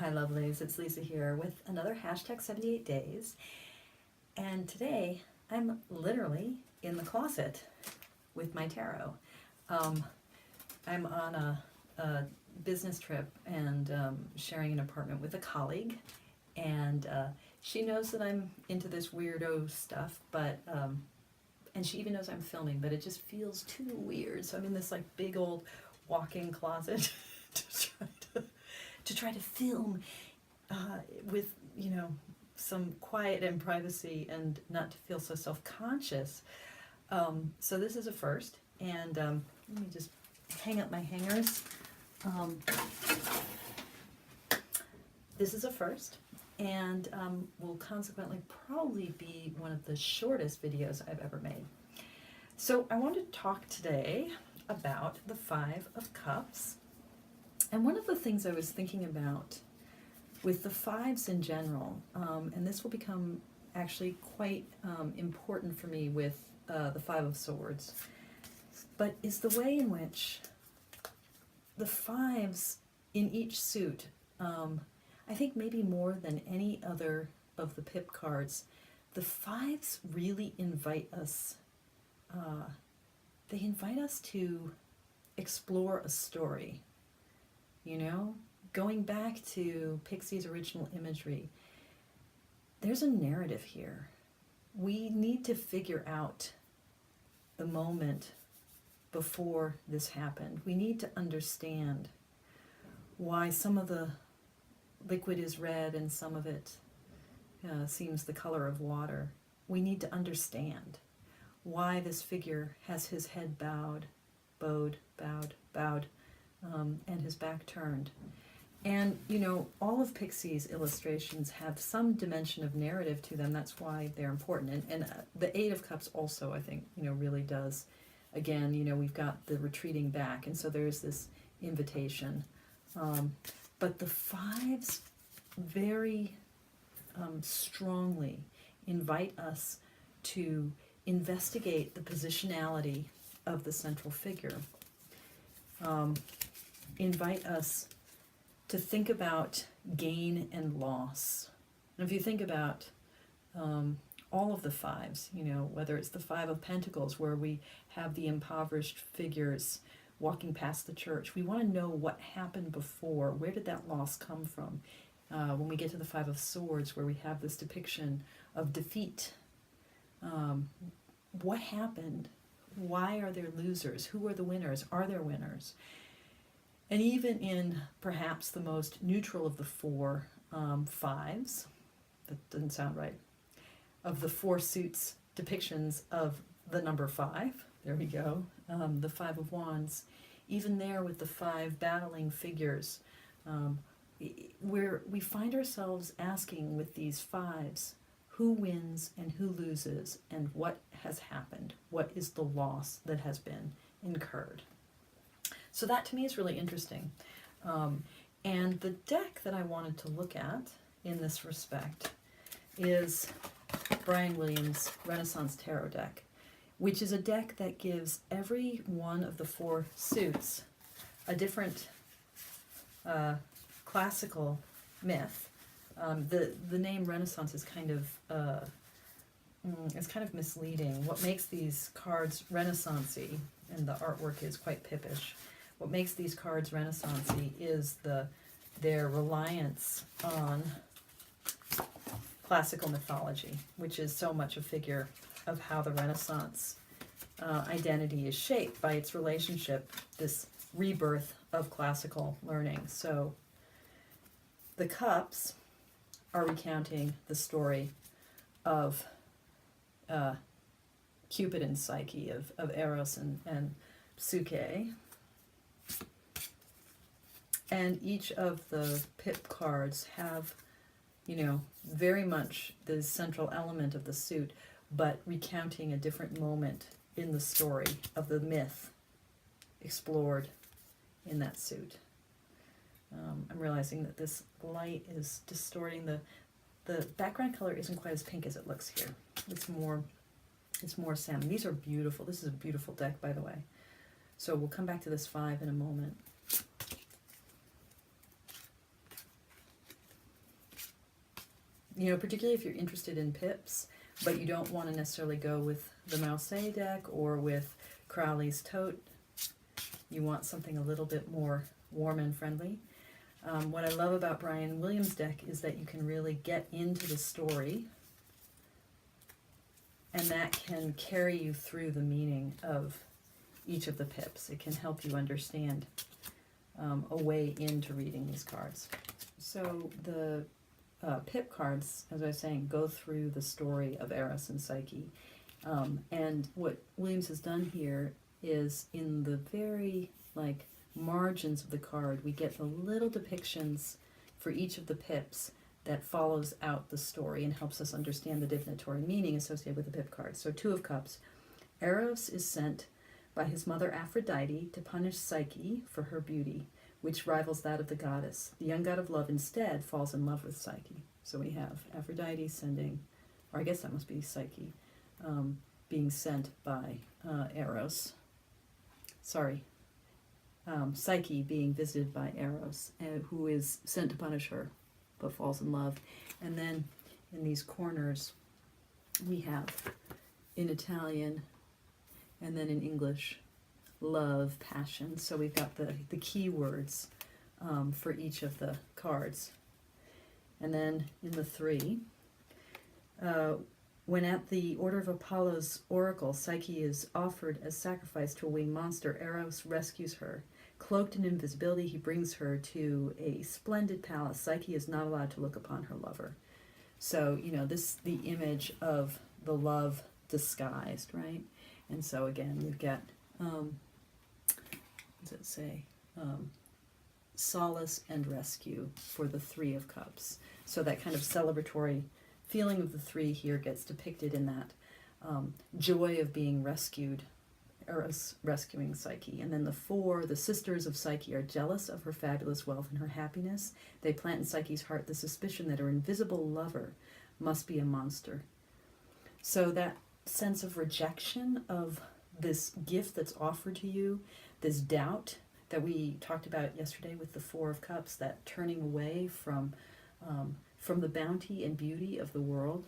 Hi lovelies, it's Lisa here with another hashtag 78 days, and today I'm literally in the closet with my tarot. I'm on a business trip and sharing an apartment with a colleague, and she knows that I'm into this weirdo stuff, but and she even knows I'm filming, but it just feels too weird, so I'm in this like big old walk-in closet to try to film with, you know, some quiet and privacy and not to feel so self-conscious. So this is a first, and let me just hang up my hangers. This is a first, and will consequently probably be one of the shortest videos I've ever made. So I want to talk today about the Five of Cups. And one of the things I was thinking about with the fives in general, and this will become actually quite important for me with the Five of Swords, but is the way in which the fives in each suit, I think maybe more than any other of the pip cards, the fives really invite us, they invite us to explore a story. You know, going back to Pixie's original imagery, there's a narrative here. We need to figure out the moment before this happened. We need to understand why some of the liquid is red and some of it seems the color of water. We need to understand why this figure has his head bowed, and his back turned. And, you know, all of Pixie's illustrations have some dimension of narrative to them. That's why they're important. And the Eight of Cups also, I think, you know, really does. Again, you know, we've got the retreating back, and so there's this invitation. But the fives very strongly invite us to investigate the positionality of the central figure. Invite us to think about gain and loss. And if you think about all of the fives, you know, whether it's the Five of Pentacles, where we have the impoverished figures walking past the church, we want to know what happened before. Where did that loss come from? When we get to the Five of Swords, where we have this depiction of defeat, what happened? Why are there losers? Who are the winners? Are there winners? And even in perhaps the most neutral of the four fives, that doesn't sound right, of the four suits depictions of the number five, there we go, the Five of Wands, even there with the five battling figures, where we find ourselves asking with these fives, who wins and who loses, and what has happened? What is the loss that has been incurred? So that to me is really interesting. And the deck that I wanted to look at in this respect is Brian Williams' Renaissance Tarot deck, which is a deck that gives every one of the four suits a different classical myth. The name Renaissance is kind of misleading. What makes these cards Renaissance-y, and the artwork is quite pippish, what makes these cards Renaissance-y is their reliance on classical mythology, which is so much a figure of how the Renaissance identity is shaped by its relationship, this rebirth of classical learning. So the cups are recounting the story of Cupid and Psyche, of Eros and Psyche. And each of the pip cards have, you know, very much the central element of the suit, but recounting a different moment in the story of the myth explored in that suit. I'm realizing that this light is distorting the background color isn't quite as pink as it looks here. It's more salmon. These are beautiful. This is a beautiful deck, by the way. So we'll come back to this five in a moment. you know, particularly if you're interested in pips, but you don't want to necessarily go with the Mousset deck or with Crowley's Tote. You want something a little bit more warm and friendly. What I love about Brian Williams' deck is that you can really get into the story, and that can carry you through the meaning of each of the pips. It can help you understand a way into reading these cards. So the pip cards, as I was saying, go through the story of Eros and Psyche. And what Williams has done here is in the very margins of the card, we get the little depictions for each of the pips that follows out the story and helps us understand the divinatory meaning associated with the pip card. So Two of Cups. Eros is sent by his mother Aphrodite to punish Psyche for her beauty, which rivals that of the goddess. The young god of love instead falls in love with Psyche. So we have Aphrodite sending, or I guess that must be Psyche, being sent by Eros. Psyche being visited by Eros, who is sent to punish her, but falls in love. And then in these corners, we have in Italian and then in English, love, passion. So we've got the key words for each of the cards. And then in the 3, when at the order of Apollo's oracle, Psyche is offered as sacrifice to a winged monster, Eros rescues her. Cloaked in invisibility, he brings her to a splendid palace. Psyche is not allowed to look upon her lover. So, you know, the image of the love disguised, right? And so again, you've got, what does it say? Solace and rescue for the 3 of Cups. So that kind of celebratory feeling of the 3 here gets depicted in that joy of being rescued, Eros rescuing Psyche. And then the 4, the sisters of Psyche are jealous of her fabulous wealth and her happiness. They plant in Psyche's heart the suspicion that her invisible lover must be a monster. So that sense of rejection of this gift that's offered to you, this doubt that we talked about yesterday with the 4 of Cups, that turning away from the bounty and beauty of the world,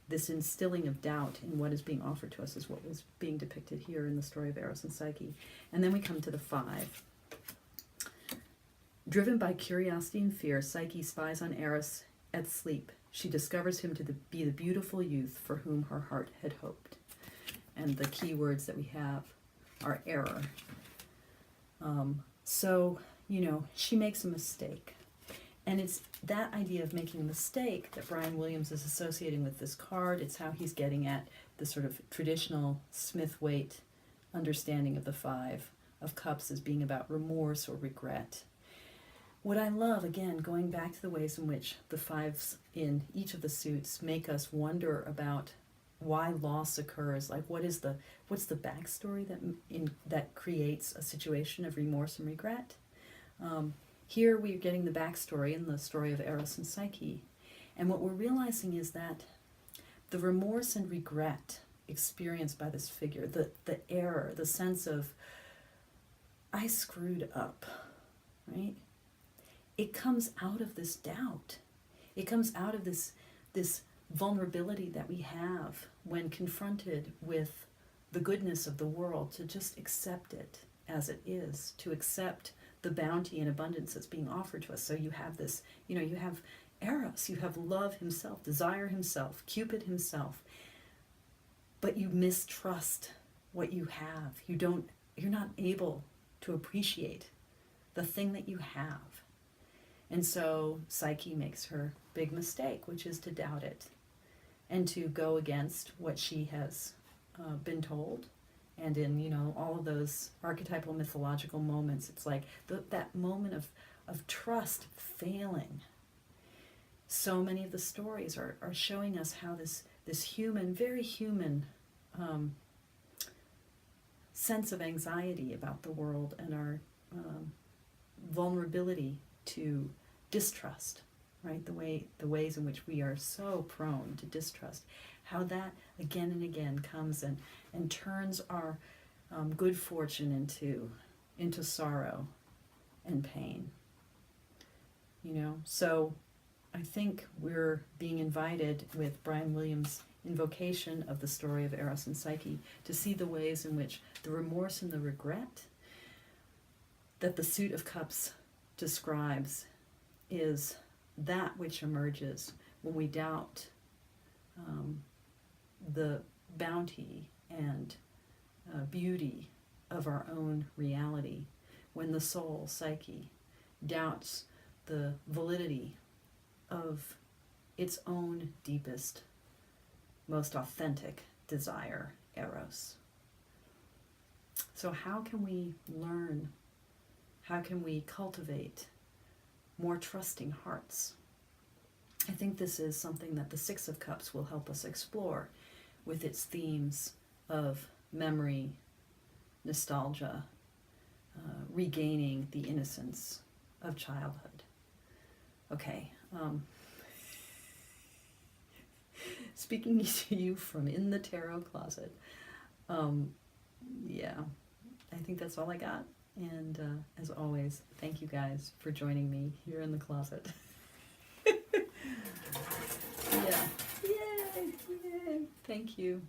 this instilling of doubt in what is being offered to us is what was being depicted here in the story of Eros and Psyche. And then we come to the 5. Driven by curiosity and fear, Psyche spies on Eros at sleep. She discovers him to be the beautiful youth for whom her heart had hoped. And the key words that we have are error. So, you know, she makes a mistake. And it's that idea of making a mistake that Brian Williams is associating with this card. It's how he's getting at the sort of traditional Smith-Waite understanding of the 5 of Cups as being about remorse or regret. What I love, again, going back to the ways in which the 5s in each of the suits make us wonder about why loss occurs, like what's the backstory that creates a situation of remorse and regret. Here we're getting the backstory in the story of Eros and Psyche, and what we're realizing is that the remorse and regret experienced by this figure, the error, the sense of I screwed up, right? It comes out of this doubt. It comes out of this vulnerability that we have when confronted with the goodness of the world, to just accept it as it is, to accept the bounty and abundance that's being offered to us. So you have this, you know, you have Eros, you have love himself, desire himself, Cupid himself, but you mistrust what you have. You're not able to appreciate the thing that you have. And so Psyche makes her big mistake, which is to doubt it and to go against what she has been told. And in, you know, all of those archetypal mythological moments, it's like that moment of trust failing. So many of the stories are showing us how this human, very human sense of anxiety about the world and our vulnerability to distrust, right? The ways in which we are so prone to distrust, how that again and again comes and turns our good fortune into sorrow and pain. You know, so I think we're being invited with Brian Williams' invocation of the story of Eros and Psyche to see the ways in which the remorse and the regret that the suit of cups describes is that which emerges when we doubt the bounty and beauty of our own reality, when the soul, psyche, doubts the validity of its own deepest, most authentic desire, Eros. So how can we learn? How can we cultivate more trusting hearts? I think this is something that the Six of Cups will help us explore with its themes of memory, nostalgia, regaining the innocence of childhood. Okay, speaking to you from in the tarot closet, yeah, I think that's all I got. And as always, thank you guys for joining me here in the closet. Yeah. Yay! Yay! Thank you.